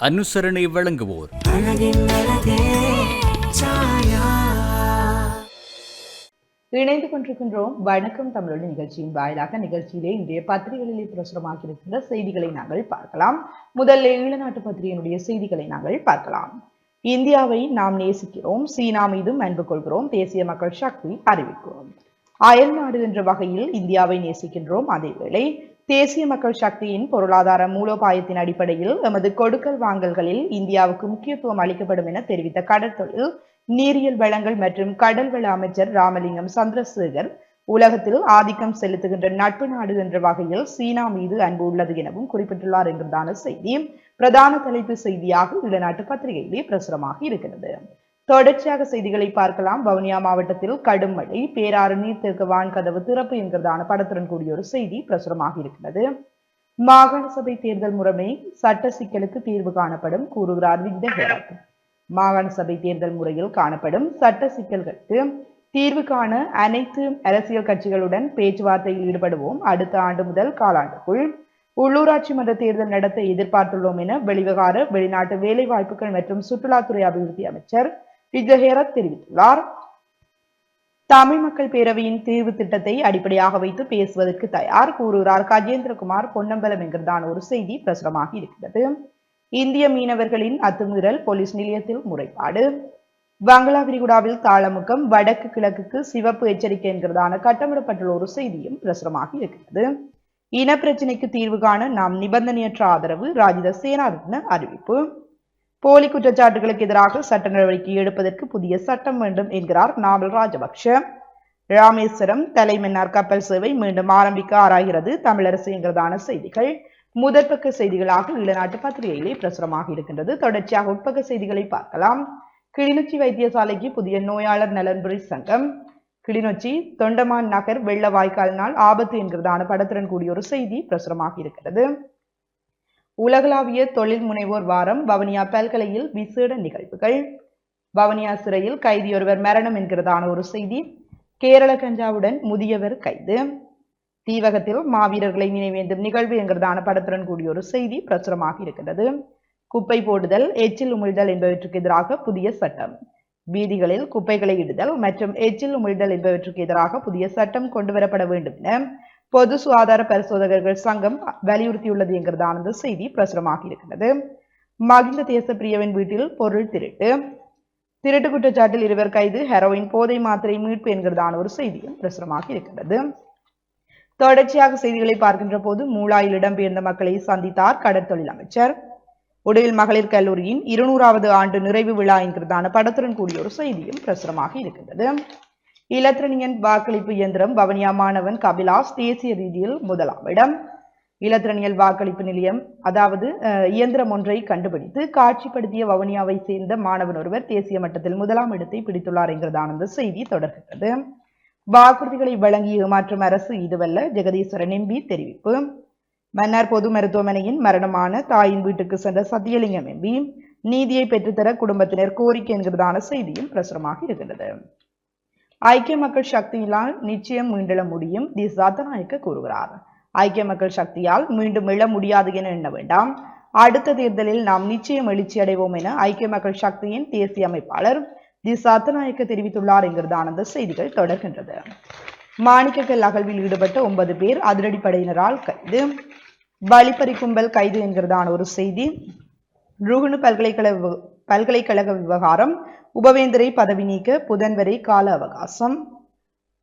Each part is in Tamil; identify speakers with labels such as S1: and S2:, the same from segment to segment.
S1: அனுசரணை வழங்குவோர்
S2: இணைந்து கொண்டிருக்கின்றோம் வணக்கம் தமிழோடு நிகழ்ச்சியின் வாயிலாக. நிகழ்ச்சியிலே இன்றைய பத்திரிகைகளிலே பிரசுரமாக இருக்கின்ற செய்திகளை நாங்கள் பார்க்கலாம். முதல்ல ஈழநாட்டு பத்திரிகையினுடைய செய்திகளை நாங்கள் பார்க்கலாம். இந்தியாவை நாம் நேசிக்கிறோம், சீனா மீதும் அன்பு கொள்கிறோம், தேசிய மக்கள் சக்தி அறிவிக்கிறோம். அயல் நாடு என்ற வகையில் இந்தியாவை நேசிக்கின்றோம், அதேவேளை தேசிய மக்கள் சக்தியின் பொருளாதார மூலோபாயத்தின் அடிப்படையில் எமது கொடுக்கல் வாங்கல்களில் இந்தியாவுக்கு முக்கியத்துவம் அளிக்கப்படும் என தெரிவித்த கடற்தொழில் நீரியல் வளங்கள் மற்றும் கடல் வள அமைச்சர் ராமலிங்கம் சந்திரசேகர் உலகத்தில் ஆதிக்கம் செலுத்துகின்ற நட்பு நாடு என்ற வகையில் சீனா மீது அன்பு உள்ளது எனவும் குறிப்பிட்டுள்ளார் என்கிறதான செய்தி பிரதான தலைப்பு செய்தியாக ஈழநாட்டு பத்திரிகையிலே பிரசுரமாக இருக்கிறது. தொடர்ச்சியாக செய்திகளை பார்க்கலாம். வவுனியா மாவட்டத்தில் கடும் மழை, பேராறு நீர்த்தேக்க வான்கதவு திறப்பு என்கிறதான படத்துடன் கூடிய ஒரு செய்தி பிரசுரமாக இருக்கிறது. மாகாண சபை தேர்தல் முறைமை சட்ட சிக்கலுக்கு தீர்வு காணப்படும் கூறுகிறார் விக்னேஸ்வரன். மாகாண சபை தேர்தல் முறையில் காணப்படும் சட்ட சிக்கல்களுக்கு தீர்வு காண அனைத்து அரசியல் கட்சிகளுடன் பேச்சுவார்த்தையில் ஈடுபடுவோம். அடுத்த ஆண்டு முதல் காலாண்டுக்குள் உள்ளூராட்சி மன்ற தேர்தல் நடத்த எதிர்பார்த்துள்ளோம் என வெளிவிவகார வெளிநாட்டு வேலை வாய்ப்புகள் மற்றும் சுற்றுலாத்துறை அபிவிருத்தி அமைச்சர் விக்னேஸ்வரன் தெரிவித்துள்ளார். தமிழ் மக்கள் பேரவையின் தீர்வு திட்டத்தை அடிப்படையாக வைத்து பேசுவதற்கு தயார் கூறுகிறார் கஜேந்திரகுமார் பொன்னம்பலம் என்கிறதான ஒரு செய்தி பிரசுரமாக இருக்கிறது. இந்திய மீனவர்களின் அத்துமீறல் போலீஸ் நிலையத்தில் முறைப்பாடு. வங்களா விரிகுடாவில் தாளமுக்கம், வடக்கு கிழக்குக்கு சிவப்பு எச்சரிக்கை என்கிறதான கட்டமிடப்பட்டுள்ள ஒரு செய்தியும் பிரசுரமாக இருக்கிறது. இனப்பிரச்சினைக்கு தீர்வு காண நாம் நிபந்தனையற்ற ஆதரவு ராஜித சேனாரத்ன அறிவிப்பு. போலி குற்றச்சாட்டுகளுக்கு எதிராக சட்ட நடவடிக்கை எடுப்பதற்கு புதிய சட்டம் வேண்டும் என்கிறார் நாமல் ராஜபக்ஷ. ராமேஸ்வரம் தலைமன்னார் கப்பல் சேவை மீண்டும் ஆரம்பிக்க ஆராய்கிறது தமிழரசு என்கிறதான செய்திகள் முதற்பக்க செய்திகளாக ஈழநாட்டு பத்திரிகையிலே பிரசுரமாக இருக்கின்றது. தொடர்ச்சியாக உட்பக்க செய்திகளை பார்க்கலாம். கிளிநொச்சி வைத்தியசாலைக்கு புதிய நோயாளர் நலன்புரி சங்கம். கிளிநொச்சி தொண்டமான் நகர் வெள்ள வாய்க்கால் நாள் ஆபத்து என்கிறதான படத்துடன் கூடிய ஒரு செய்தி பிரசுரமாக இருக்கிறது. உலகளாவிய தொழில் முனைவோர் வாரம் வவுனியா பல்கலையில் விசேட நிகழ்வுகள். வவுனியா சிறையில் கைதியொருவர் மரணம் என்கிறதான ஒரு செய்தி. கேரள கஞ்சாவுடன் முதியவர் கைது. தீவகத்தில் மாவீரர்களை நினைவேந்தும் நிகழ்வு என்கிறதான படத்துடன் கூடிய ஒரு செய்தி பிரசுரமாக இருக்கின்றது. குப்பை போடுதல், எச்சில் உமிழ்தல் என்பவற்றுக்கு எதிராக புதிய சட்டம். வீதிகளில் குப்பைகளை இடுதல் மற்றும் எச்சில் உமிழ்தல் என்பவற்றுக்கு எதிராக புதிய சட்டம் கொண்டுவரப்பட வேண்டும் என பொது சுகாதார பரிசோதகர்கள் சங்கம் வலியுறுத்தியுள்ளது என்கிறதான செய்தி பிரசுரமாக இருக்கிறது. மகிந்த தேசப்பிரியவின் வீட்டில் பொருள் திருட்டு. திருட்டு குற்றச்சாட்டில் 2 கைது. ஹெரோயின் போதை மாத்திரை மீட்பு என்கிறதான ஒரு செய்தியும் பிரசுரமாக இருக்கிறது. தொடர்ச்சியாக செய்திகளை பார்க்கின்ற போது மூளாயில் இடம்பெயர்ந்த மக்களை சந்தித்தார் கடற்தொழில் அமைச்சர். உடுவில் மகளிர் கல்லூரியின் 200வது ஆண்டு நிறைவு விழா என்கிறதான படத்துடன் கூடிய ஒரு செய்தியும் பிரசுரமாக இருக்கின்றது. இலத்திரனியன் வாக்களிப்பு இயந்திரம் வவுனியா மாணவன் கபிலாஸ் தேசிய ரீதியில் 1ஆம் இடம். இலத்திரனியல் வாக்களிப்பு நிலையம் அதாவது இயந்திரம் ஒன்றை கண்டுபிடித்து காட்சிப்படுத்திய வவுனியாவை சேர்ந்த மாணவன் ஒருவர் தேசிய மட்டத்தில் 1ஆம் இடத்தை பிடித்துள்ளார் என்கிறதான அந்த செய்தி தொடர்கிறது. வாக்குறுதிகளை வழங்கி ஏமாற்றும் அரசு இதுவல்ல ஜெகதீஸ்வரன் எம்பி தெரிவிப்பு. மன்னார் பொது மருத்துவமனையின் மரணமான தாயின் வீட்டுக்கு சென்ற சத்தியலிங்கம் எம்பி நீதியை பெற்றுத்தர குடும்பத்தினர் கோரிக்கை என்கிறதான செய்தியும் பிரசுரமாக இருக்கிறது. ஐக்கிய மக்கள் சக்தியால் நிச்சயம் மீண்டெழ முடியும் திசாத்தநாயக்க கூறுகிறார். ஐக்கிய மக்கள் சக்தியால் மீண்டும் எழ முடியாது என எண்ண வேண்டாம். அடுத்த தேர்தலில் நாம் நிச்சயம் எழுச்சி அடைவோம் என ஐக்கிய மக்கள் சக்தியின் தேசிய அமைப்பாளர் திசாத்தநாயக்க தெரிவித்துள்ளார் என்கிறதான அந்த செய்திகள் தொடர்கின்றது. மாணிக்கக்கல் அகழ்வில் ஈடுபட்ட 9 பேர் அதிரடிப்படையினரால் கைது. வழிப்பறி கும்பல் கைது என்கிறதான ஒரு செய்தி. ருகுணு பல்கலைக்கழக விவகாரம் உபவேந்தரை பதவி நீக்க புதன் வரை கால அவகாசம்.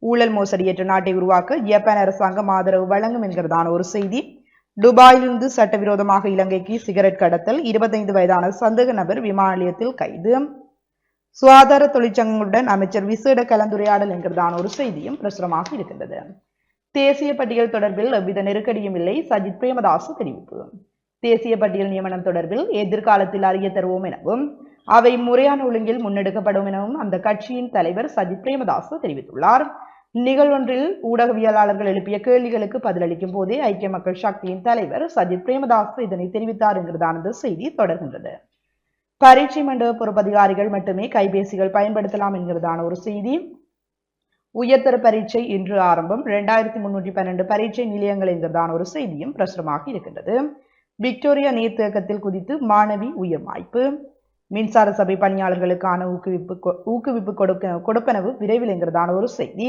S2: ஊழல் மோசடியற்ற நாட்டை உருவாக்க ஜப்பான் அரசாங்கம் ஆதரவு வழங்கும் என்கிறதான ஒரு செய்தி. துபாயிலிருந்து சட்டவிரோதமாக இலங்கைக்கு சிகரெட் கடத்தல் 25 வயதான சந்தேக நபர் விமான நிலையத்தில் கைது. சுகாதார தொழிற்சங்கங்களுடன் அமைச்சர் விசேட கலந்துரையாடல் என்கிறதான ஒரு செய்தியும் பிரசுரமாக இருக்கின்றது. தேசிய பட்டியல் தொடர்பில் எவ்வித நெருக்கடியும் இல்லை சஜித் பிரேமதாச தெரிவிப்பு. தேசிய பட்டியல் நியமனம் தொடர்பில் எதிர்காலத்தில் அறிய தருவோம் எனவும் அவை முறையான ஒழுங்கில் முன்னெடுக்கப்படும் எனவும் அந்த கட்சியின் தலைவர் சஜித் பிரேமதாச தெரிவித்துள்ளார். நிகழ்வொன்றில் ஊடகவியலாளர்கள் எழுப்பிய கேள்விகளுக்கு பதிலளிக்கும் போதே ஐக்கிய மக்கள் சக்தியின் தலைவர் சஜித் பிரேமதாச இதனை தெரிவித்தார் என்கிறதான செய்தி தொடர்கின்றது. பரீட்சை மண்டப பொறுப்பதிகாரிகள் மட்டுமே கைபேசிகள் பயன்படுத்தலாம் என்கிறதான ஒரு செய்தி. உயர்தர பரீட்சை இன்று ஆரம்பம். 2312 பரீட்சை நிலையங்கள் என்கிறதான ஒரு செய்தியும் பிரசுரமாக இருக்கின்றது. விக்டோரியா நீர்த்தேக்கத்தில் குதித்து மாணவி உயிர் மாய்ப்பு. மின்சார சபை பணியாளர்களுக்கான ஊக்குவிப்பு கொடுப்பனவு விரைவில் என்கிறதான ஒரு செய்தி.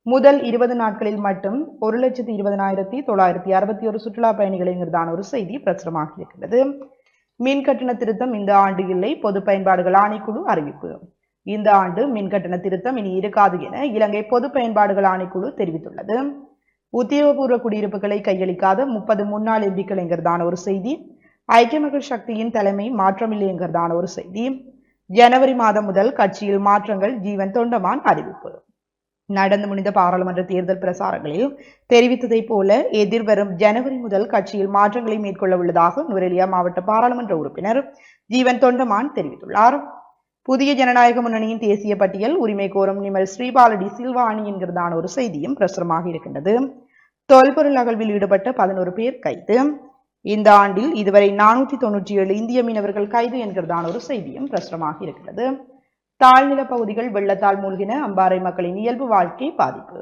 S2: முதல் 20 நாட்களில் மட்டும் 1,20,961 சுற்றுலா பயணிகள் என்கிறதான ஒரு செய்தி பிரசுரமாக இருக்கிறது. மின் கட்டண திருத்தம் இந்த ஆண்டு இல்லை, பொது பயன்பாடுகள் ஆணைக்குழு அறிவிப்பு. இந்த ஆண்டு மின் கட்டண திருத்தம் இனி இருக்காது என இலங்கை பொது பயன்பாடுகள் ஆணைக்குழு தெரிவித்துள்ளது. உத்தியோகபூர்வ குடியிருப்புகளை கையளிக்காத 30 முன்னாள் எம்பிக்கள் என்கிறதான ஒரு செய்தி. ஐக்கிய மக்கள் சக்தியின் தலைமை மாற்றமில்லை என்கிறதான ஒரு செய்தி. ஜனவரி மாதம் முதல் கட்சியில் மாற்றங்கள், ஜீவன் தொண்டமான் அறிவிப்பு. நடந்து முடிந்த பாராளுமன்ற தேர்தல் பிரசாரங்களில் தெரிவித்ததை போல எதிர்வரும் ஜனவரி முதல் கட்சியில் மாற்றங்களை மேற்கொள்ள உள்ளதாக நுவரெலியா மாவட்ட பாராளுமன்ற உறுப்பினர் ஜீவன் தொண்டமான் தெரிவித்துள்ளார். புதிய ஜனநாயக முன்னணியின் தேசிய பட்டியல் உரிமை கோரும் நிமல் ஸ்ரீபாலடி சில்வா அணி என்கிறதான ஒரு செய்தியும் பிரசுரமாக இருக்கின்றது. தொல்பொருள் அகழ்வில் ஈடுபட்ட 11 பேர் கைது. இந்த ஆண்டில் இதுவரை 497 இந்திய மீனவர்கள் கைது என்கிறதான ஒரு செய்தியும் பிரசுரமாக இருக்கிறது. தாழ்நில பகுதிகள் வெள்ளத்தால் மூழ்கின, அம்பாறை மக்களின் இயல்பு வாழ்க்கை பாதிப்பு.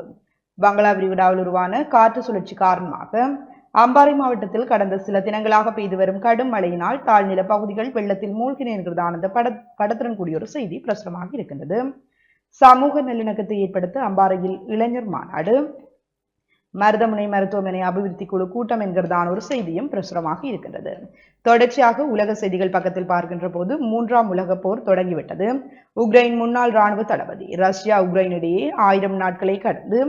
S2: பங்களா விரிகுடாவில் உருவான காற்று சுழற்சி காரணமாக அம்பாறை மாவட்டத்தில் கடந்த சில தினங்களாக பெய்து வரும் கடும் மழையினால் தாழ்நில பகுதிகள் வெள்ளத்தில் மூழ்கின என்கிறதான அந்த படத்துடன் கூடிய ஒரு செய்தி பிரசுரமாக இருக்கின்றது. சமூக நல்லிணக்கத்தை ஏற்படுத்த அம்பாறையில் இளைஞர் மாநாடு. மருதமுனை மருத்துவமனை அபிவிருத்தி குழு கூட்டம் என்கிறதான ஒரு செய்தியும் பிரசுரமாக இருக்கின்றது. தொடர்ச்சியாக உலக செய்திகள் பக்கத்தில் பார்க்கின்ற போது 3ஆம் உலக போர் தொடங்கிவிட்டது. உக்ரைன் முன்னாள் ராணுவ தளபதி. ரஷ்யா உக்ரைன் இடையே 1000 நாட்களை கடந்து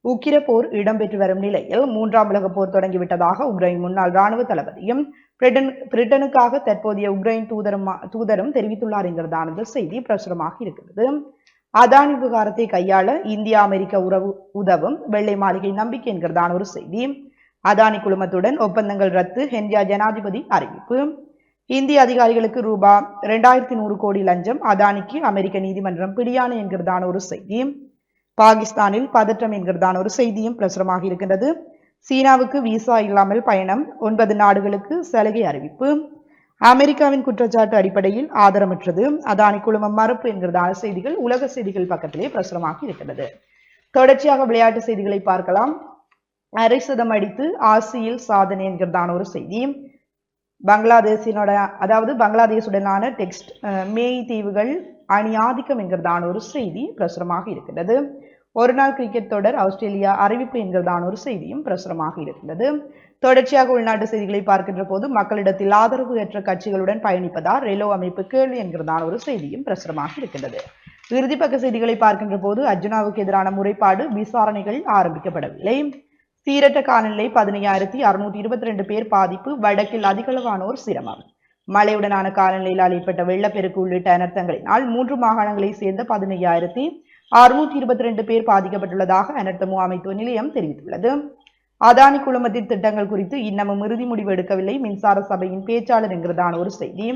S2: உக்கிர போர் இடம்பெற்று வரும் நிலையில் 3ஆம் உலக போர் தொடங்கிவிட்டதாக உக்ரைன் முன்னாள் ராணுவ தளபதியும் பிரிட்டனுக்காக தற்போதைய உக்ரைன் தூதரும் தெரிவித்துள்ளார் என்கிறதான செய்தி பிரசுரமாக இருக்கிறது. அதானி விவகாரத்தை கையாள இந்தியா அமெரிக்க உதவும், வெள்ளை மாளிகை நம்பிக்கை என்கிறதான ஒரு செய்தி. அதானி குழுமத்துடன் ஒப்பந்தங்கள் ரத்து, ஹென்ரியா ஜனாதிபதி அறிவிப்பு. இந்திய அதிகாரிகளுக்கு ரூபாய் 2100 கோடி லஞ்சம், அதானிக்கு அமெரிக்க நீதிமன்றம் பிடியாணை என்கிறதான ஒரு செய்தி. பாகிஸ்தானில் பதற்றம் என்கிறதான ஒரு செய்தியும் பிரசுரமாக இருக்கின்றது. சீனாவுக்கு விசா இல்லாமல் பயணம், 9 நாடுகளுக்கு சலுகை அறிவிப்பு. அமெரிக்காவின் குற்றச்சாட்டு அடிப்படையில் ஆதரமற்றது, அதானி குழுமம் மறுப்பு என்கிறதான செய்திகள் உலக செய்திகள் பக்கத்திலே பிரசுரமாக இருக்கிறது. தொடர்ச்சியாக விளையாட்டு செய்திகளை பார்க்கலாம். அரை சதம் அடித்து ஆசியில் சாதனை என்கிறதான ஒரு செய்தி. பங்களாதேசுடனான டெஸ்ட் மேய் தீவுகள் அணி ஆதிக்கம் என்கிறதான ஒரு செய்தி பிரசுரமாக இருக்கிறது. ஒருநாள் கிரிக்கெட் தொடர் ஆஸ்திரேலியா அறிவிப்பு என்கிறதான ஒரு செய்தியும் பிரசுரமாக இருக்கிறது. தொடர்ச்சியாக உள்நாட்டு செய்திகளை பார்க்கின்ற போது மக்களிடத்தில் ஆதரவு ஏற்ற கட்சிகளுடன் பயணிப்பதால் ரெலோ அமைப்பு கேள்வி என்கிறதான ஒரு செய்தியும் பிரசுரமாக இருக்கின்றது. இறுதிப்பக்க செய்திகளை பார்க்கின்ற போது அர்ஜுனாவுக்கு எதிரான முறைப்பாடு விசாரணைகள் ஆரம்பிக்கப்படவில்லை. சீரற்ற காலநிலை, 15,622 பேர் பாதிப்பு, வடக்கில் அதிகளவானோர் சிரமம். மழையுடனான காலநிலையால் ஏற்பட்ட வெள்ளப்பெருக்கு உள்ளிட்ட அனர்த்தங்களினால் 3 மாகாணங்களை சேர்ந்த 15,622 பேர் பாதிக்கப்பட்டுள்ளதாக அனர்த்த முகாமைத்துவ நிலையம் தெரிவித்துள்ளது. அதானி குழுமத்தின் திட்டங்கள் குறித்து இன்னமும் இறுதி முடிவு எடுக்கவில்லை, மின்சார சபையின் பேச்சாளர் என்கிறதான ஒரு செய்தி.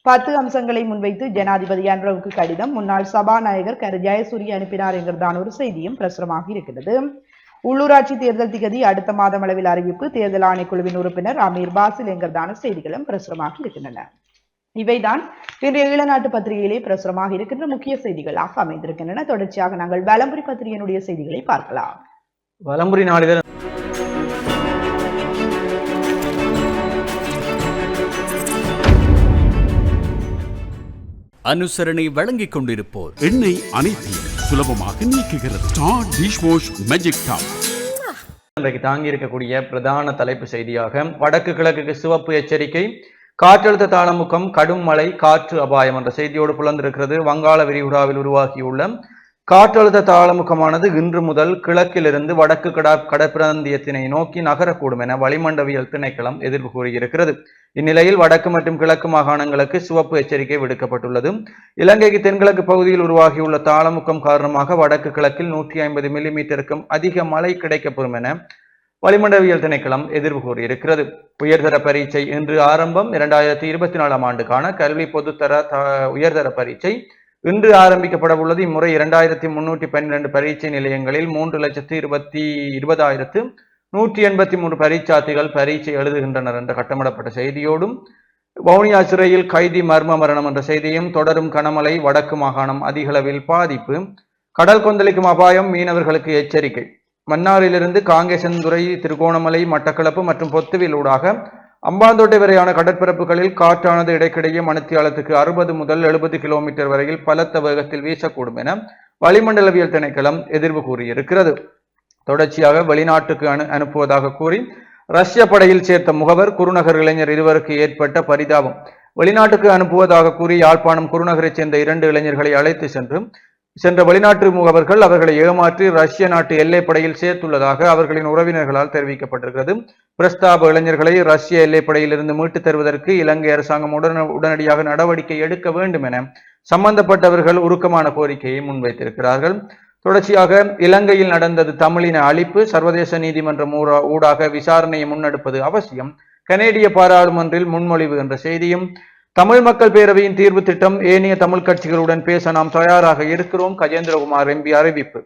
S2: 10 அம்சங்களை முன்வைத்து ஜனாதிபதி அன்ரவுக்கு கடிதம், முன்னாள் சபாநாயகர் கரு ஜெயசூரிய அனுப்பினார் என்கிறதான ஒரு செய்தியும் பிரசுரமாக இருக்கிறது. உள்ளூராட்சி தேர்தல் திகதி அடுத்த மாதம் அளவில் அறிவிப்பு, தேர்தல் ஆணைக்குழுவின் உறுப்பினர் அமீர் பாசில் என்கிறதான செய்திகளும் பிரசுரமாக இருக்கின்றன. இவைதான் இன்றைய ஈழநாட்டு பத்திரிகையிலே பிரசுரமாக இருக்கின்ற முக்கிய செய்திகளாக அமைந்திருக்கின்றன. தொடர்ச்சியாக நாங்கள் வலம்புரி பத்திரிகையினுடைய செய்திகளை பார்க்கலாம்.
S1: வலம்புரி நாளிதழ்
S3: அனுசரணை வழங்கிக் கொண்டிருப்போர்
S4: எண்ணெய் அனைத்தையும் சுலபமாக நீக்குகிறது. Star dish wash magic top.
S1: இன்றைக்கு தாங்கி இருக்கக்கூடிய பிரதான தலைப்பு செய்தியாக வடக்கு கிழக்குக்கு சிவப்பு எச்சரிக்கை, காற்றழுத்த தாளமுக்கம், கடும் மழை, காற்று அபாயம் என்ற செய்தியோடு புலந்திருக்கிறது. வங்காள விரிகுடாவில் உருவாகியுள்ள காற்றழுத்த தாளமுக்கமானது இன்று முதல் கிழக்கிலிருந்து வடக்கு கடற்பிராந்தியத்தினை நோக்கி நகரக்கூடும் என வளிமண்டவியல் திணைக்களம் எதிர்ப்பு கூறியிருக்கிறது. இந்நிலையில் வடக்கு மற்றும் கிழக்கு மாகாணங்களுக்கு சிவப்பு எச்சரிக்கை விடுக்கப்பட்டுள்ளது. இலங்கைக்கு தென்கிழக்கு பகுதியில் உருவாகியுள்ள தாளமுக்கம் காரணமாக வடக்கு கிழக்கில் 150 மில்லிமீட்டருக்கும் அதிக மழை கிடைக்கப்பெறும் என வளிமண்டவியல் திணைக்களம் எதிர்ப்பு கூறியிருக்கிறது. உயர்தர பரீட்சை இன்று ஆரம்பம். 2024 ஆண்டுக்கான கல்வி பொதுத்தர உயர்தர பரீட்சை இன்று ஆரம்பிக்கப்பட உள்ளது. இம்முறை 2312 பரீட்சை நிலையங்களில் 3,20,183 பரீட்சார்த்திகள் பரீட்சை எழுதுகின்றனர் என்ற கட்டமிடப்பட்ட செய்தியோடும் வவுனியா சிறையில் கைதி மர்ம மரணம் என்ற செய்தியும், தொடரும் கனமழை, வடக்கு மாகாணம் அதிகளவில் பாதிப்பு, கடல் கொந்தளிக்கும் அபாயம், மீனவர்களுக்கு எச்சரிக்கை. மன்னாரிலிருந்து காங்கேசன்துறை, திருகோணமலை, மட்டக்களப்பு மற்றும் பொத்துவில் ஊடாக அம்பாந்தோட்டை வரையான கடற்பரப்புகளில் காற்றானது இடைக்கிடையே மணித்தியாலத்துக்கு 60 முதல் 70 கிலோமீட்டர் வரையில் பலத்த வேகத்தில் வீசக்கூடும் என வளிமண்டலவியல் திணைக்களம் எதிர்வு கூறியிருக்கிறது. தொடர்ச்சியாக வெளிநாட்டுக்கு அனுப்புவதாக கூறி ரஷ்ய படையில் சேர்த்த முகவர் குருநகர் இளைஞர் இருவருக்கு ஏற்பட்ட பரிதாபம். வெளிநாட்டுக்கு அனுப்புவதாக கூறி யாழ்ப்பாணம் குருநகரைச் சேர்ந்த 2 இளைஞர்களை அழைத்து சென்ற வெளிநாட்டு முகவர்கள் அவர்களை ஏமாற்றி ரஷ்ய நாட்டு எல்லைப்படையில் சேர்த்துள்ளதாக அவர்களின் உறவினர்களால் தெரிவிக்கப்பட்டிருக்கிறது. பிரஸ்தாப இளைஞர்களை ரஷ்ய எல்லைப்படையிலிருந்து மீட்டுத் தருவதற்கு இலங்கை அரசாங்கம் உடனடியாக நடவடிக்கை எடுக்க வேண்டும் என சம்பந்தப்பட்டவர்கள் உருக்கமான கோரிக்கையை முன்வைத்திருக்கிறார்கள். தொடர்ச்சியாக இலங்கையில் நடந்தது தமிழின அழிப்பு, சர்வதேச நீதிமன்றம் ஊடாக விசாரணையை முன்னெடுப்பது அவசியம், கனேடிய பாராளுமன்றில் முன்மொழிவு என்ற செய்தியும், தமிழ் மக்கள் பேரவையின் தீர்வு திட்டம், ஏனைய தமிழ் கட்சிகளுடன் பேச நாம் தயாராக இருக்கிறோம், கஜேந்திரகுமார் எம்பி அறிவிப்பு.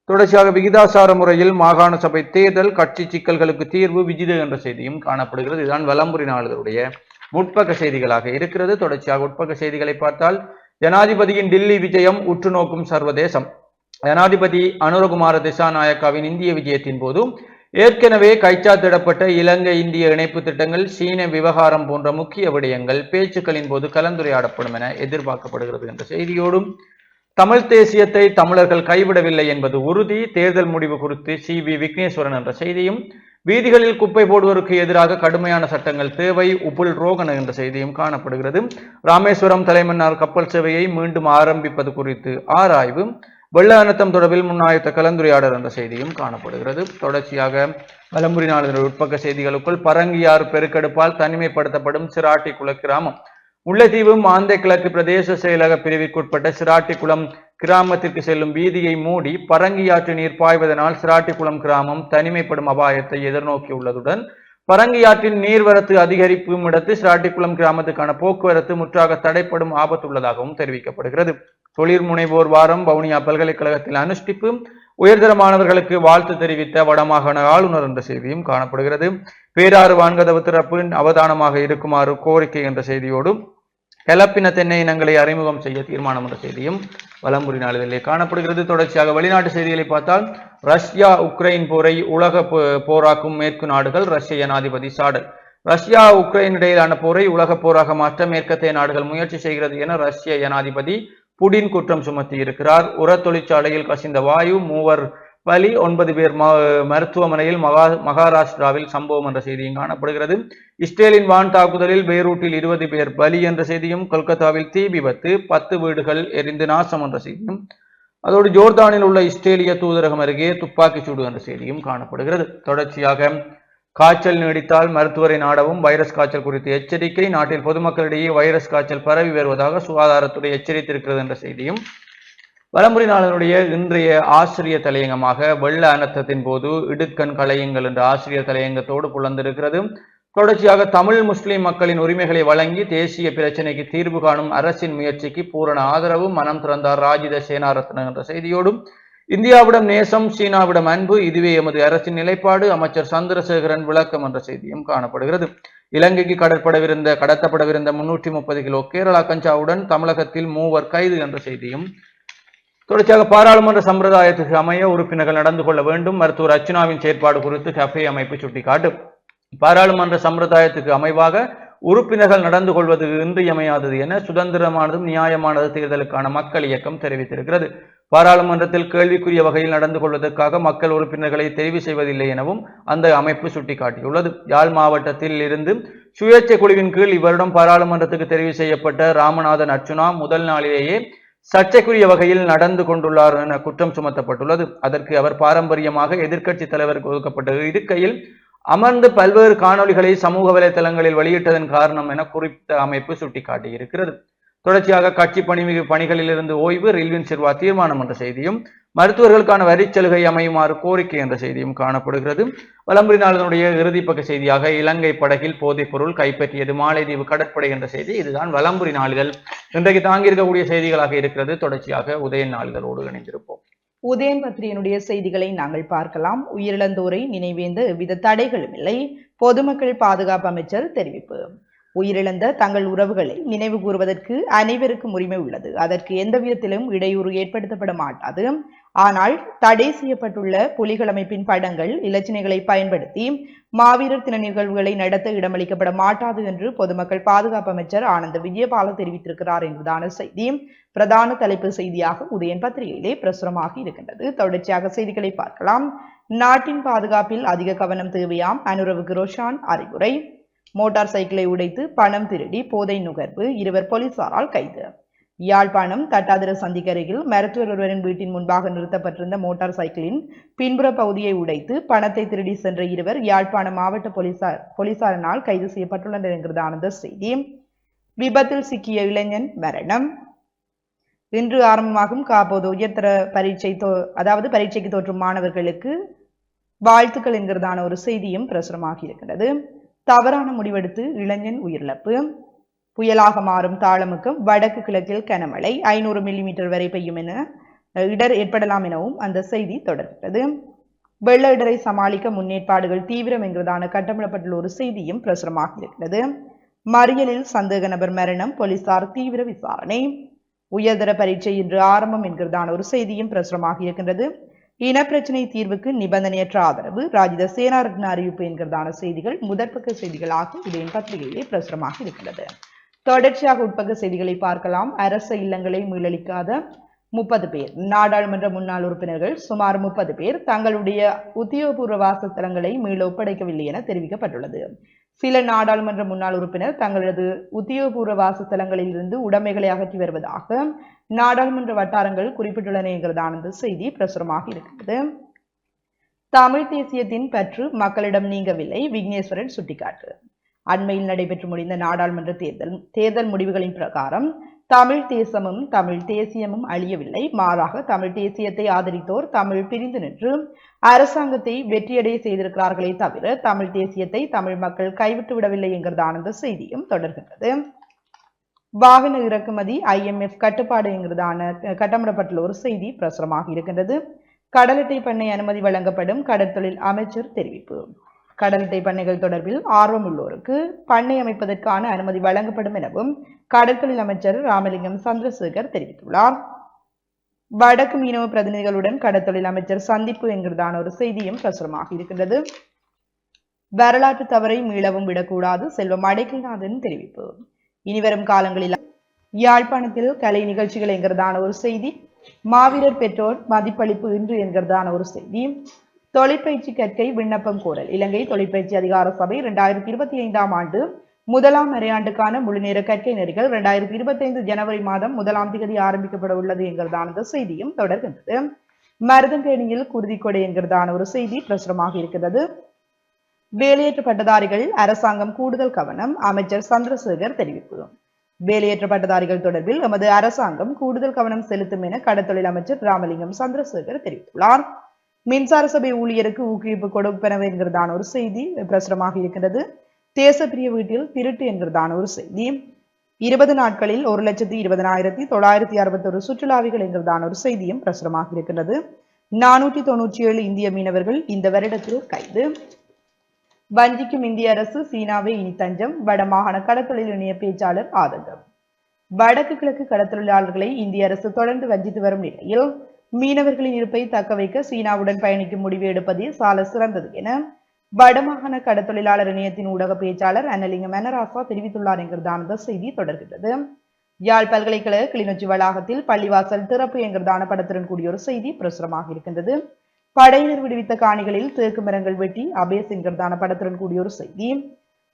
S1: தொடர்ச்சியாக விகிதாசார முறையில் மாகாண சபை தேர்தல், கட்சி சிக்கல்களுக்கு தீர்வு, விஜித என்ற செய்தியும் காணப்படுகிறது. இதுதான் வலம்புரி நாளிதழுடைய முற்பக்க செய்திகளாக இருக்கிறது. தொடர்ச்சியாக உட்பக்க செய்திகளை பார்த்தால், ஜனாதிபதியின் டில்லி விஜயம் உற்று நோக்கும் சர்வதேசம். ஜனாதிபதி அனுரகுமார திசாநாயக்காவின் இந்திய விஜயத்தின் போது ஏற்கனவே கைச்சாத்திடப்பட்ட இலங்கை இந்திய இணைப்பு திட்டங்கள், சீன விவகாரம் போன்ற முக்கிய விடயங்கள் பேச்சுக்களின் போது கலந்துரையாடப்படும் என எதிர்பார்க்கப்படுகிறது என்ற செய்தியோடும், தமிழ் தேசியத்தை தமிழர்கள் கைவிடவில்லை என்பது உறுதி, தேர்தல் முடிவு குறித்து CV விக்னேஸ்வரன் என்ற செய்தியும், வீதிகளில் குப்பை போடுவோருக்கு எதிராக கடுமையான சட்டங்கள் தேவை, உப்புல் ரோகன் என்ற செய்தியும் காணப்படுகிறது. ராமேஸ்வரம் தலைமன்னார் கப்பல் சேவையை மீண்டும் ஆரம்பிப்பது குறித்து ஆராய்வு, வெள்ள அனர்த்தம் தொடர்பில் முன்னாயத்த கலந்துரையாடல் என்ற செய்தியும் காணப்படுகிறது. தொடர்ச்சியாக வலம்புரி நாளிதழ் உட்பக்க செய்திகளுக்குள், பரங்கியாறு பெருக்கெடுப்பால் தனிமைப்படுத்தப்படும் சிராட்டிக்குளம் கிராமம். முல்லைத்தீவு மாந்தை கிழக்கு பிரதேச செயலக பிரிவிற்குட்பட்ட சிராட்டிக்குளம் கிராமத்திற்கு செல்லும் வீதியை மூடி பரங்கியாற்று நீர் பாய்வதனால் சிராட்டிக்குளம் கிராமம் தனிமைப்படும் அபாயத்தை எதிர்நோக்கியுள்ளதுடன், பரங்கியாற்றின் நீர்வரத்து அதிகரிப்பும் இடத்து சிராட்டிக்குளம் கிராமத்துக்கான போக்குவரத்து முற்றாக தடைப்படும் ஆபத்துள்ளதாகவும் தெரிவிக்கப்படுகிறது. தொழில் முனைவோர் வாரம் வவுனியா பல்கலைக்கழகத்தில் அனுஷ்டிப்பு, உயர்தர மாணவர்களுக்கு வாழ்த்து தெரிவித்த வடமாகாண ஆளுநர் என்ற செய்தியும் காணப்படுகிறது. பேராறு வான்கதவு திறப்பு அவதானமாக இருக்குமாறு கோரிக்கை என்ற செய்தியோடு, கலப்பின தென்னை இனங்களை அறிமுகம் செய்ய தீர்மானம் என்ற செய்தியும் வலம்புரி நாளிதழிலே காணப்படுகிறது. தொடர்ச்சியாக வெளிநாட்டு செய்திகளை பார்த்தால், ரஷ்யா உக்ரைன் போரை உலக போராக்கும் மேற்கு நாடுகள், ரஷ்ய ஜனாதிபதி சாடல். ரஷ்யா உக்ரைன் இடையிலான போரை உலக போராக மாற்ற மேற்கத்திய நாடுகள் முயற்சி செய்கிறது என ரஷ்ய ஜனாதிபதி புடின் குற்றம் சுமத்தி இருக்கிறார். உர தொழிற்சாலையில் கசிந்த வாயு, 3 பலி, 9 பேர் மருத்துவமனையில் மகாராஷ்டிராவில் சம்பவம் என்ற செய்தியும் காணப்படுகிறது. இஸ்ரேலின் வான் தாக்குதலில் பெய்ரூட்டில் 20 பேர் பலி என்ற செய்தியும், கொல்கத்தாவில் தீ விபத்து, 10 வீடுகள் எரிந்து நாசம் என்ற செய்தியும், அதோடு ஜோர்தானில் உள்ள இஸ்ரேலிய தூதரகம் அருகே துப்பாக்கிச் சூடு என்ற செய்தியும் காணப்படுகிறது. தொடர்ச்சியாக காய்ச்சல் நீடித்தால் மருத்துவரை நாடவும், வைரஸ் காய்ச்சல் குறித்த எச்சரிக்கை, நாட்டில் பொதுமக்களிடையே வைரஸ் காய்ச்சல் பரவி வருவதாக சுகாதாரத்துறை எச்சரித்திருக்கிறது என்ற செய்தியும், வலம்புரி நாளினுடைய இன்றைய ஆசிரியர் தலையங்கமாக வெள்ள அனர்த்தத்தின் போது இடுக்கண் களையுங்கள் என்ற ஆசிரியர் தலையங்கத்தோடு புலந்திருக்கிறது. தொடர்ச்சியாக தமிழ் முஸ்லிம் மக்களின் உரிமைகளை வழங்கி தேசிய பிரச்சினைக்கு தீர்வு காணும் அரசின் முயற்சிக்கு பூரண ஆதரவு, மனம் திறந்தார் ராஜித சேனாரத்ன என்ற செய்தியோடும், இந்தியாவிடம் நேசம், சீனாவிடம் அன்பு, இதுவே எமது அரசின் நிலைப்பாடு, அமைச்சர் சந்திரசேகரன் விளக்கம் என்ற செய்தியும் காணப்படுகிறது. இலங்கைக்கு கடத்தப்படவிருந்த 330 கிலோ கேரளா கஞ்சாவுடன் தமிழகத்தில் 3 கைது என்ற செய்தியும், தொடர்ச்சியாக பாராளுமன்ற சம்பிரதாயத்துக்கு அமைய உறுப்பினர்கள் நடந்து கொள்ள வேண்டும், மருத்துவர் அர்ச்சுனாவின் செயற்பாடு குறித்து கஃபே அமைப்பு சுட்டிக்காட்டு. பாராளுமன்ற சம்பிரதாயத்துக்கு அமைவாக உறுப்பினர்கள் நடந்து கொள்வது இன்றியமையாதது என சுதந்திரமானதும் நியாயமானது தேர்தலுக்கான மக்கள் இயக்கம் தெரிவித்திருக்கிறது. பாராளுமன்றத்தில் கேள்விக்குரிய வகையில் நடந்து கொள்வதற்காக மக்கள் உறுப்பினர்களை தெரிவு செய்வதில்லை எனவும் அந்த அமைப்பு சுட்டிக்காட்டியுள்ளது. யாழ் மாவட்டத்தில் இருந்து சுயேட்சை குழுவின் கீழ் இவ்வருடம் பாராளுமன்றத்துக்கு தெரிவு செய்யப்பட்ட ராமநாதன் அர்ச்சுனா முதல் நாளிலேயே சர்ச்சைக்குரிய வகையில் நடந்து கொண்டுள்ளார் என குற்றம் சுமத்தப்பட்டுள்ளது. அதற்கு அவர் பாரம்பரியமாக எதிர்க்கட்சி தலைவருக்கு ஒதுக்கப்பட்ட இருக்கையில் அமர்ந்து பல்வேறு காணொலிகளை சமூக வலைதளங்களில் வெளியிட்டதன் காரணம் என குறிப்பிட்ட அமைப்பு சுட்டிக்காட்டியிருக்கிறது. தொடர்ச்சியாக கட்சி பணிகளில் இருந்து ஓய்வு, ரில்வின் சிர்வா தீர்மானம் என்ற செய்தியும், மருத்துவர்களுக்கான வரிச்சலுகை அமையுமாறு கோரிக்கை என்ற செய்தியும் காணப்படுகிறது. வலம்புரி நாளினுடைய இறுதிப்பக்க செய்தியாக இலங்கை படகில் போதைப் பொருள் கைப்பற்றியது மாலைதீவு கடற்படை என்ற செய்தி. இதுதான் வலம்புரி நாளிதழ் இன்றைக்கு தாங்கியிருக்கக்கூடிய செய்திகளாக இருக்கிறது. தொடர்ச்சியாக உதயன் நாளிதழோடு இணைந்திருப்போம்.
S2: உதயன் பத்திரிகையினுடைய செய்திகளை நாங்கள் பார்க்கலாம். உயிரிழந்தோரை நினைவேந்த எவ்வித தடைகளும் இல்லை, பொதுமக்கள் பாதுகாப்பு அமைச்சர் தெரிவிப்பு. உயிரிழந்த தங்கள் உறவுகளை நினைவு கூறுவதற்கு அனைவருக்கும் உரிமை உள்ளது, அதற்கு எந்த விதத்திலும் இடையூறு ஏற்படுத்தப்பட மாட்டாது. ஆனால் தடை செய்யப்பட்டுள்ள புலிகள் அமைப்பின் படங்கள் இலச்சினைகளை பயன்படுத்தி மாவீரர் தின நிகழ்வுகளை நடத்த இடமளிக்கப்பட மாட்டாது என்று பொதுமக்கள் பாதுகாப்பு அமைச்சர் ஆனந்த விஜயபால தெரிவித்திருக்கிறார் என்பதான செய்தி பிரதான தலைப்பு செய்தியாக உதயன் பத்திரிகையிலே பிரசுரமாகி இருக்கின்றது. தொடர்ச்சியாக செய்திகளை பார்க்கலாம். நாட்டின் பாதுகாப்பில் அதிக கவனம் தேவையாம், அனுரவுக்கு ரோஷான் அறிவுரை. மோட்டார் சைக்கிளை உடைத்து பணம் திருடி போதை நுகர்வு, 2 போலீசாரால் கைது. யாழ்ப்பாணம் தட்டாதிர சந்திக்கு அருகில் மருத்துவர் ஒருவரின் வீட்டின் முன்பாக நிறுத்தப்பட்டிருந்த மோட்டார் சைக்கிளின் பின்புற பகுதியை உடைத்து பணத்தை திருடி சென்ற 2 யாழ்ப்பாண மாவட்ட போலீசாரினால் கைது செய்யப்பட்டுள்ளனர் என்கிறதான செய்தி. விபத்தில் சிக்கிய இளைஞன் மரணம். இன்று ஆரம்பமாகும் காப்போது உயர்தர பரீட்சைக்கு தோற்றும் மாணவர்களுக்கு வாழ்த்துக்கள் என்கிறதான ஒரு செய்தியும் பிரசுரமாகி இருக்கிறது. தவறான முடிவெடுத்து இளைஞன் உயிரிழப்பு. புயலாக மாறும் தாளமுக்கம், வடக்கு கிழக்கில் கனமழை, 500 மில்லிமீட்டர் வரை பெய்யும் என இடர் ஏற்படலாம் எனவும் அந்த செய்தி தொடர்கிறது. வெள்ள இடரை சமாளிக்க முன்னேற்பாடுகள் தீவிரம் என்கிறதான கட்டமிடப்பட்டுள்ள ஒரு செய்தியும் பிரசுரமாக இருக்கிறது. மறியலில் சந்தேக நபர் மரணம், போலீசார் தீவிர விசாரணை. உயர்தர பரீட்சை இன்று ஆரம்பம் என்கிறதான ஒரு செய்தியும் பிரசுரமாக இருக்கின்றது. இனப்பிரச்சினை தீர்வுக்கு நிபந்தனையற்ற ஆதரவு, ராஜித சேனாரத்ன அறிவிப்பு என்கிறதான செய்திகள் முதற்பக்க செய்திகளாக உதயன் பத்திரிகையிலே பிரசுரமாக இருக்கிறது. தொடர்ச்சியாக உட்பக்க செய்திகளை பார்க்கலாம். அரச இல்லங்களை மீளளிக்காத 30 பேர். நாடாளுமன்ற முன்னாள் உறுப்பினர்கள் சுமார் 30 பேர் தங்களுடைய உத்தியோகபூர்வ வாசஸ்தலங்களை மீள ஒப்படைக்கவில்லை என தெரிவிக்கப்பட்டுள்ளது. சில நாடாளுமன்ற முன்னாள் உறுப்பினர் தங்களது உத்தியோகபூர்வ வாசஸ்தலங்களில் இருந்து உடைமைகளை அகற்றி வருவதாக நாடாளுமன்ற வட்டாரங்கள் குறிப்பிட்டுள்ளன என்கிறதான செய்தி பிரசுரமாக இருக்கிறது. தமிழ் தேசியத்தின் பற்று மக்களிடம் நீங்கவில்லை, விக்னேஸ்வரன் சுட்டிக்காட்டு. அண்மையில் நடைபெற்று முடிந்த நாடாளுமன்ற தேர்தல் முடிவுகளின் பிரகாரம் தமிழ் தேசமும் தமிழ் தேசியமும் அழியவில்லை, மாறாக தமிழ் தேசியத்தை ஆதரித்தோர் தமிழ் பிரிந்து நின்று அரசாங்கத்தை வெற்றியடைய செய்திருக்கிறார்களே தவிர தமிழ் தேசியத்தை தமிழ் மக்கள் கைவிட்டு விடவில்லை என்கிறதான செய்தியும் தொடர்கின்றது. வாகன இறக்குமதி IMF கட்டுப்பாடு என்கிறதான கட்டமிடப்பட்டுள்ள ஒரு செய்தி பிரசுரமாக இருக்கின்றது. கடல் அட்டை பண்ணை அனுமதி வழங்கப்படும், கடற்தொழில் அமைச்சர் தெரிவிப்பு. கடல் அட்டை பண்ணைகள் தொடர்பில் ஆர்வம் உள்ளோருக்கு பண்ணை அமைப்பதற்கான அனுமதி வழங்கப்படும் எனவும் கடற்தொழில் அமைச்சர் ராமலிங்கம் சந்திரசேகர் தெரிவித்துள்ளார். வடக்கு மீனவ பிரதிநிதிகளுடன் கடற்தொழில் அமைச்சர் சந்திப்பு என்கிறதான ஒரு செய்தியும் பிரசுரமாக இருக்கின்றது. வரலாற்று தவறை மீளவும் விடக்கூடாது, செல்வம் அடைக்கல்நாதன் தெரிவிப்பு. இனிவரும் காலங்களில் யாழ்ப்பாணத்தில் கலை நிகழ்ச்சிகள் என்கிறதான ஒரு செய்தி. மாவீரர் பெற்றோர் மதிப்பளிப்பு இன்று என்கிறதான ஒரு செய்தி. தொழிற்பயிற்சி கற்கை விண்ணப்பம் கோரல். இலங்கை தொழிற்பயிற்சி அதிகார சபை 2025ஆம் ஆண்டு 1ஆம் அரையாண்டுக்கான முழுநேர கற்கை நெறிகள் 2025 ஜனவரி மாதம் 1ஆம் தேதி ஆரம்பிக்கப்பட உள்ளது என்கிறதான செய்தியும் தொடர்கின்றது. மருதங்கேணியில் குருதிக்கொடை என்கிறதான ஒரு செய்தி பிரசுரமாக இருக்கிறது. வேலையேற்ற பட்டதாரிகள் அரசாங்கம் கூடுதல் கவனம், அமைச்சர் சந்திரசேகர் தெரிவிப்பு. வேலையேற்ற பட்டதாரிகள் தொடர்பில் எமது அரசாங்கம் கூடுதல் கவனம் செலுத்தும் என கடற்தொழில் அமைச்சர் ராமலிங்கம் சந்திரசேகர் தெரிவித்துள்ளார். மின்சார சபை ஊழியருக்கு ஊக்குவிப்பு கொடுப்பனவு என்கிறதான ஒரு செய்தி பிரசுரமாக இருக்கின்றது. தேசப்பிரிய வீட்டில் திருட்டு என்கிறதான ஒரு செய்தி. 20 நாட்களில் 1,20,961 சுற்றுலாவிகள் என்கிறதான ஒரு செய்தியும் பிரசுரமாக இருக்கின்றது. 497 இந்திய மீனவர்கள் இந்த வருடத்தில் கைது. வஞ்சிக்கும் இந்திய அரசு, சீனாவை இனி தஞ்சம், வடமாகாண கடற்தொழில் இணைய பேச்சாளர் ஆதங்கம். வடக்கு கிழக்கு கடற்தொழிலாளர்களை இந்திய அரசு தொடர்ந்து வஞ்சித்து வரும் நிலையில் மீனவர்களின் இருப்பை தக்க வைக்க சீனாவுடன் பயணிக்கும் முடிவு எடுப்பதே சால சிறந்தது என வடமாகாண கடற்தொழிலாளர் இணையத்தின் ஊடக பேச்சாளர் அன்னலிங்கம் மெனராசா தெரிவித்துள்ளார் என்கிறதான செய்தி தொடர்கிறது. யாழ் பல்கலைக்கழக கிளிநொச்சி வளாகத்தில் பள்ளிவாசல் திறப்பு என்கிறதான படத்துடன் கூடிய ஒரு செய்தி பிரசுரமாக இருக்கின்றது. படையினர் விடுவித்த காணிகளில் தேக்கு மரங்கள் வெட்டி அபேஸ் என்கிறதான படத்துடன் கூடிய ஒரு செய்தி.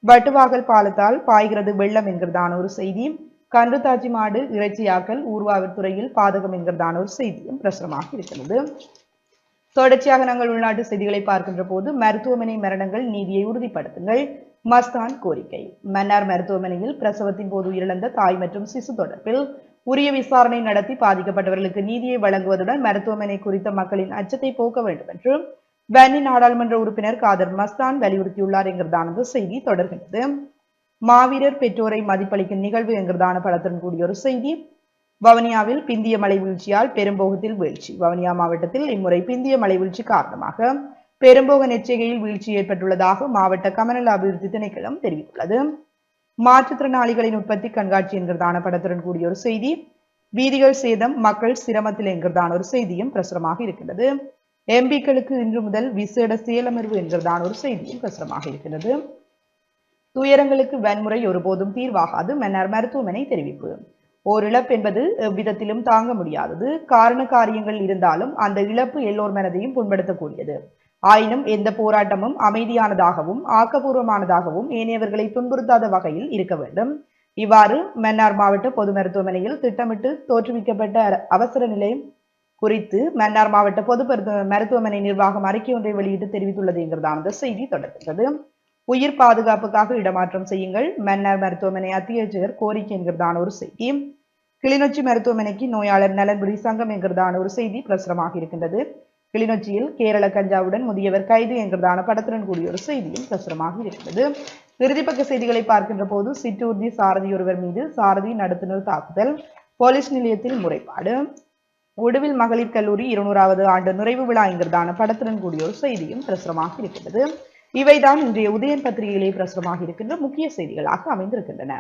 S2: வட்டுவாகல் பாலத்தால் பாய்கிறது வெள்ளம் என்கிறதான ஒரு செய்தி. கன்றுத்தாச்சி மாடு இறைச்சியாக்கல் ஊர்வாவத்துறையில் பாதகம் என்கிறதான ஒரு செய்தியும் பிரசுரமாக இருக்கிறது. தொடர்ச்சியாக நாங்கள் உள்நாட்டு செய்திகளை பார்க்கின்ற போது மருத்துவமனை மரணங்கள் நீதியை உறுதிப்படுத்துங்கள், மஸ்தான் கோரிக்கை. மன்னார் மருத்துவமனையில் பிரசவத்தின் போது உயிரிழந்த தாய் மற்றும் சிசு தொடர்பில் உரிய விசாரணை நடத்தி பாதிக்கப்பட்டவர்களுக்கு நீதியை வழங்குவதுடன் மருத்துவமனை குறித்த மக்களின் அச்சத்தை போக்க வேண்டும் என்று வன்னி நாடாளுமன்ற உறுப்பினர் காதர் மஸ்தான் வலியுறுத்தியுள்ளார் என்கிறதான செய்தி தொடர்கிறது. மாவீரர் பெற்றோரை மதிப்பளிக்கும் நிகழ்வு என்கிறதான படத்துடன் கூடிய ஒரு செய்தி. வவுனியாவில் பிந்திய மழை வீழ்ச்சியால் பெரும்போகத்தில் வீழ்ச்சி. வவுனியா மாவட்டத்தில் இம்முறை பிந்திய மழை வீழ்ச்சி காரணமாக பெரும்போக நெச்சைகையில் வீழ்ச்சி ஏற்பட்டுள்ளதாக மாவட்ட கமநல அபிவிருத்தி திணைக்களம் தெரிவித்துள்ளது. மாற்றுத்திறனாளிகளின் உற்பத்தி கண்காட்சி என்கிறதான படத்துடன் கூடிய ஒரு செய்தி. வீதிகள் சேதம், மக்கள் சிரமத்தில் என்கிறதான ஒரு செய்தியும் பிரசுரமாக இருக்கின்றது. எம்பிக்களுக்கு இன்று முதல் விசேட செயலமர்வு என்கிறதான ஒரு செய்தியும் பிரசுரமாக இருக்கிறது. துயரங்களுக்கு வன்முறை ஒருபோதும் தீர்வாகாது, மன்னார் மருத்துவமனை தெரிவிப்பு. ஓர் இழப்பு என்பது எவ்விதத்திலும் தாங்க முடியாதது. காரண காரியங்கள் இருந்தாலும் அந்த இழப்பு எல்லோர் மனதையும் புண்படுத்தக்கூடியது. ஆயினும் எந்த போராட்டமும் அமைதியானதாகவும் ஆக்கப்பூர்வமானதாகவும் ஏனையவர்களை துன்புறுத்தாத வகையில் இருக்க வேண்டும். இவ்வாறு மன்னார் மாவட்ட பொது மருத்துவமனையில் திட்டமிட்டு தோற்றுவிக்கப்பட்ட அவசர நிலையம் குறித்து மன்னார் மாவட்ட பொது மருத்துவமனை நிர்வாகம் அறிக்கை ஒன்றை வெளியிட்டு தெரிவித்துள்ளது என்கிறதான அந்த செய்தி தொடர்கிறது. உயிர் பாதுகாப்புக்காக இடமாற்றம் செய்யுங்கள், மன்னார் மருத்துவமனை அத்தியட்சகர் கோரிக்கை என்கிறதான ஒரு செய்தி. கிளிநொச்சி மருத்துவமனைக்கு நோயாளர் நலன்புரி சங்கம் என்கிறதான ஒரு செய்தி பிரசுரமாக இருக்கின்றது. கிளிநொச்சியில் கேரள கஞ்சாவுடன் முதியவர் கைது என்கிறதான படத்துடன் கூடிய ஒரு செய்தியும் பிரசுரமாக இருக்கிறது. இறுதிப்பக்க செய்திகளை பார்க்கின்ற போது சிற்றூர்தி சாரதி ஒருவர் மீது சாரதி நடத்துனர் தாக்குதல், போலீஸ் நிலையத்தில் முறைப்பாடு, உடுவில் மகளிர் கல்லூரி 200வது ஆண்டு நிறைவு விழா என்கிறதான படத்துடன் கூடிய ஒரு செய்தியும் பிரசுரமாக இருக்கிறது. இவைதான் இன்றைய உதயன் பத்திரிகையிலே பிரசுரமாக இருக்கின்ற முக்கிய செய்திகளாக அமைந்திருக்கின்றன.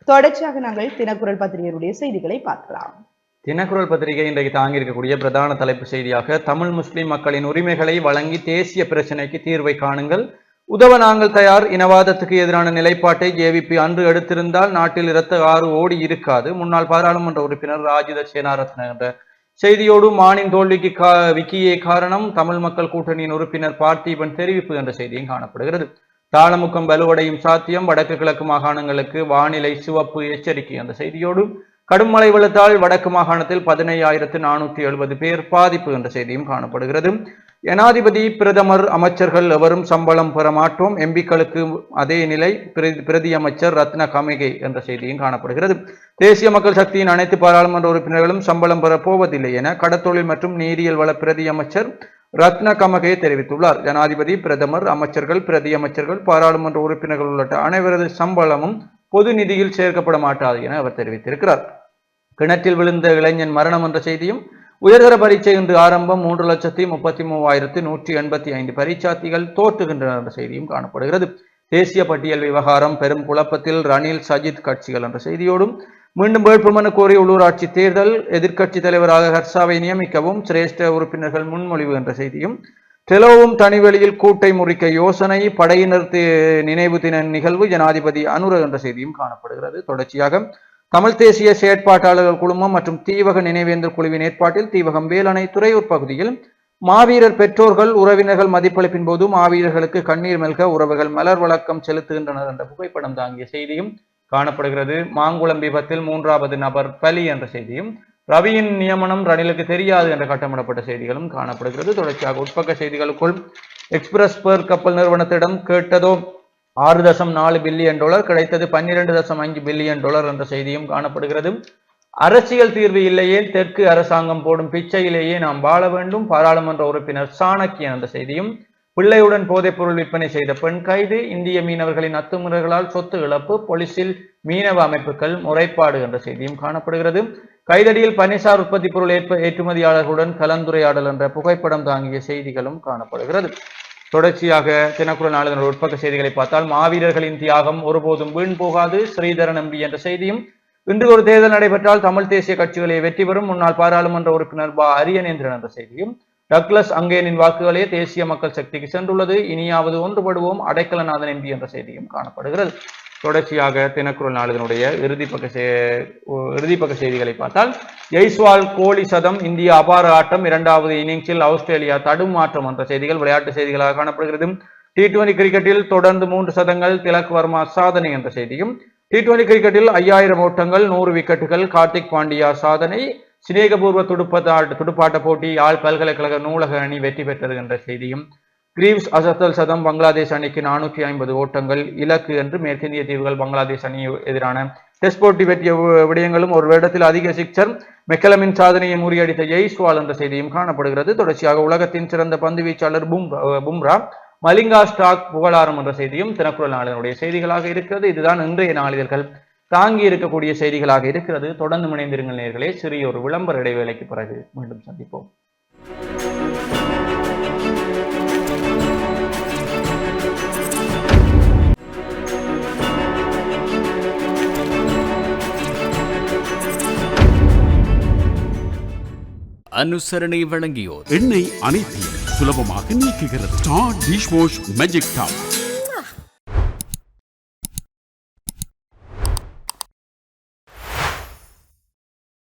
S2: தொடர்ச்சியாக நாங்கள் தினக்குரல் பத்திரிகையுடைய செய்திகளை பார்க்கலாம்.
S1: தினக்குரல் பத்திரிகை இன்றைக்கு தாங்கி இருக்கக்கூடிய பிரதான தலைப்பு செய்தியாக தமிழ் முஸ்லிம் மக்களின் உரிமைகளை வழங்கி தேசிய பிரச்சினைக்கு தீர்வை காணுங்கள், உதவ நாங்கள் தயார், இனவாதத்துக்கு எதிரான நிலைப்பாட்டை ஜேவிபி அன்று எடுத்திருந்தால் நாட்டில் இரத்த ஆறு ஓடி இருக்காது, முன்னாள் பாராளுமன்ற உறுப்பினர் ராஜித சேனாரத்ன என்ற செய்தியோடு மானின் தோல்விக்கு விக்கியே காரணம் தமிழ் மக்கள் கூட்டணியின் உறுப்பினர் பார்த்திபன் தெரிவிப்பு என்ற செய்தியும் காணப்படுகிறது. தாளமுக்கம் வலுவடையும் சாத்தியம், வடக்கு கிழக்கு மாகாணங்களுக்கு வானிலை சிவப்பு எச்சரிக்கை என்ற செய்தியோடு கடும் மழை வெள்ளத்தால் வடக்கு மாகாணத்தில் 15,470 பேர் பாதிப்பு என்ற செய்தியும் காணப்படுகிறது. ஜனாதிபதி பிரதமர் அமைச்சர்கள் எவரும் சம்பளம் பெற மாட்டோம், எம்பிக்களுக்கு அதே நிலை, பிரதி அமைச்சர் ரத்ன கமகே என்ற செய்தியும் காணப்படுகிறது. தேசிய மக்கள் சக்தியின் அனைத்து பாராளுமன்ற உறுப்பினர்களும் சம்பளம் பெறப் போவதில்லை என கடத்தொழில் மற்றும் நீரியல் வள பிரதி அமைச்சர் ரத்ன கமகே தெரிவித்துள்ளார். ஜனாதிபதி பிரதமர் அமைச்சர்கள் பிரதி அமைச்சர்கள் பாராளுமன்ற உறுப்பினர்கள் உள்ளிட்ட அனைவரது சம்பளமும் பொது நிதியில் சேர்க்கப்பட மாட்டாது என அவர் தெரிவித்திருக்கிறார். கிணற்றில் விழுந்த இளைஞன் மரணம் என்ற செய்தியும், உயர்தர பரீட்சை இன்று ஆரம்பம், 3,33,185 பரீட்சார்த்திகள் தோற்றுகின்றனர் என்ற செய்தியும் காணப்படுகிறது. தேசிய பட்டியல் விவகாரம் பெரும் குழப்பத்தில் ரணில் சஜித் கட்சிகள் என்ற செய்தியோடும், மீண்டும் வேட்புமனு கோரி உள்ளூராட்சி தேர்தல், எதிர்க்கட்சி தலைவராக ஹர்ஷாவை நியமிக்கவும் சிரேஷ்ட உறுப்பினர்கள் முன்மொழிவு என்ற செய்தியும், டெலோவும் தனிவெளியில் கூட்டை முறிக்க யோசனை, படையினர் நினைவு தின நிகழ்வு, ஜனாதிபதி அனுர என்ற செய்தியும் காணப்படுகிறது. தொடர்ச்சியாக தமிழ் தேசிய செயற்பாட்டாளர்கள் குழுமம் மற்றும் தீவக நினைவேந்தல் குழுவின் ஏற்பாட்டில் தீவகம் வேலணை துறையூர் பகுதியில் மாவீரர் பெற்றோர்கள் உறவினர்கள் மதிப்பளிப்பின் போது மாவீரர்களுக்கு கண்ணீர் மெல்க உறவுகள் மலர் வழக்கம் செலுத்துகின்றனர் என்ற புகைப்படம் தாங்கிய செய்தியும் காணப்படுகிறது. மாங்குளம் விபத்தில் 3வது நபர் பலி என்ற செய்தியும், ரவியின் நியமனம் ரணிலுக்கு தெரியாது என்ற கட்டமிடப்பட்ட செய்திகளும் காணப்படுகிறது. தொடர்ச்சியாக உட்பக்க செய்திகளுக்குள் எக்ஸ்பிரஸ் பேர் கப்பல் நிறுவனத்திடம் கேட்டதோ $6.4 பில்லியன், கிடைத்தது $12.5 பில்லியன் என்ற செய்தியும் காணப்படுகிறது. அரசியல் தீர்வு இல்லையே, தெற்கு அரசாங்கம் போடும் பிச்சையிலேயே நாம் வாழ வேண்டும், பாராளுமன்ற உறுப்பினர் சாணக்கியன் என்ற செய்தியும், பிள்ளையுடன் போதைப் பொருள் விற்பனை செய்த பெண் கைது, இந்திய மீனவர்களின் அத்துமீறல்களால் சொத்து இழப்பு, போலீசில் மீனவ அமைப்புகள் முறைப்பாடு என்ற செய்தியும் காணப்படுகிறது. கைதடியில் பனிசார் உற்பத்தி பொருள் ஏற்றுமதியாளர்களுடன் கலந்துரையாடல் என்ற புகைப்படம் தாங்கிய செய்திகளும் காணப்படுகிறது. தொடர்ச்சியாக தினக்குரல் நாளிதழ் உட்பக்க செய்திகளை பார்த்தால், மாவீரர்களின் தியாகம் ஒருபோதும் வீண் போகாது, ஸ்ரீதரன் எம்பி என்ற செய்தியும், இன்று ஒரு தேர்தல் நடைபெற்றால் தமிழ் தேசிய கட்சிகளே வெற்றி பெறும், முன்னாள் பாராளுமன்ற உறுப்பினர் அரியநேந்திரன் என்ற செய்தியும், டக்ளஸ் அங்கேனின் வாக்குகளே தேசிய மக்கள் சக்திக்கு சென்றுள்ளது, இனியாவது ஒன்றுபடுவோம் அடைக்கலநாதன் எம்பி என்ற செய்தியும் காணப்படுகிறது. தொடர்ச்சியாக தினக்குரல் நாளிதனுடைய இறுதிப்பக்க செய்திகளை பார்த்தால், ஜெய்ஸ்வால் கோலி சதம், இந்திய அபார ஆட்டம், 2வது இன்னிங்ஸில் ஆஸ்திரேலியா தடுமாற்றம் என்ற செய்திகள் விளையாட்டு செய்திகளாக காணப்படுகிறது. T20 கிரிக்கெட்டில் தொடர்ந்து 3 சதங்கள், திலக் வர்மா சாதனை என்ற செய்தியும், T20 கிரிக்கெட்டில் 5000 ஓட்டங்கள் 100 விக்கெட்டுகள், கார்த்திக் பாண்டியா சாதனை, சினேகபூர்வ துடுப்பாட்ட போட்டி யாழ் பல்கலைக்கழக நூலக அணி வெற்றி பெற்றது என்ற செய்தியும், கிரீவ்ஸ் அசத்தல் சதம், பங்களாதேஷ் அணிக்கு 450 ஓட்டங்கள் இலக்கு என்று மேற்கிந்திய தீவுகள் பங்களாதேஷ் அணி எதிரான டெஸ்ட் போட்டி வெற்றிய விடயங்களும், ஒரு வருடத்தில் அதிக சிக்சர் மெக்கலமின் சாதனையை முறியடித்த ஜெய்ஸ்வால் என்ற செய்தியும் காணப்படுகிறது. தொடர்ச்சியாக உலகத்தின் சிறந்த பந்து வீச்சாளர் பும்ரா, மலிங்கா ஸ்டாக் புகழாரம் என்ற செய்தியும் தினக்குரல் நாளிதழுடைய செய்திகளாக இருக்கிறது. இதுதான் இன்றைய நாளிதழ்கள் தாங்கி இருக்கக்கூடிய செய்திகளாக இருக்கிறது. தொடர்ந்து இணைந்திருங்கள் நேயர்களே. சிறிய ஒரு விளம்பர இடைவேளைக்கு பிறகு மீண்டும் சந்திப்போம்.
S3: அனுசரணை வழங்கியோர்
S4: எண்ணெய் அனைத்தையும் சுலபமாக நீக்குகிறது. Star dish wash magic top.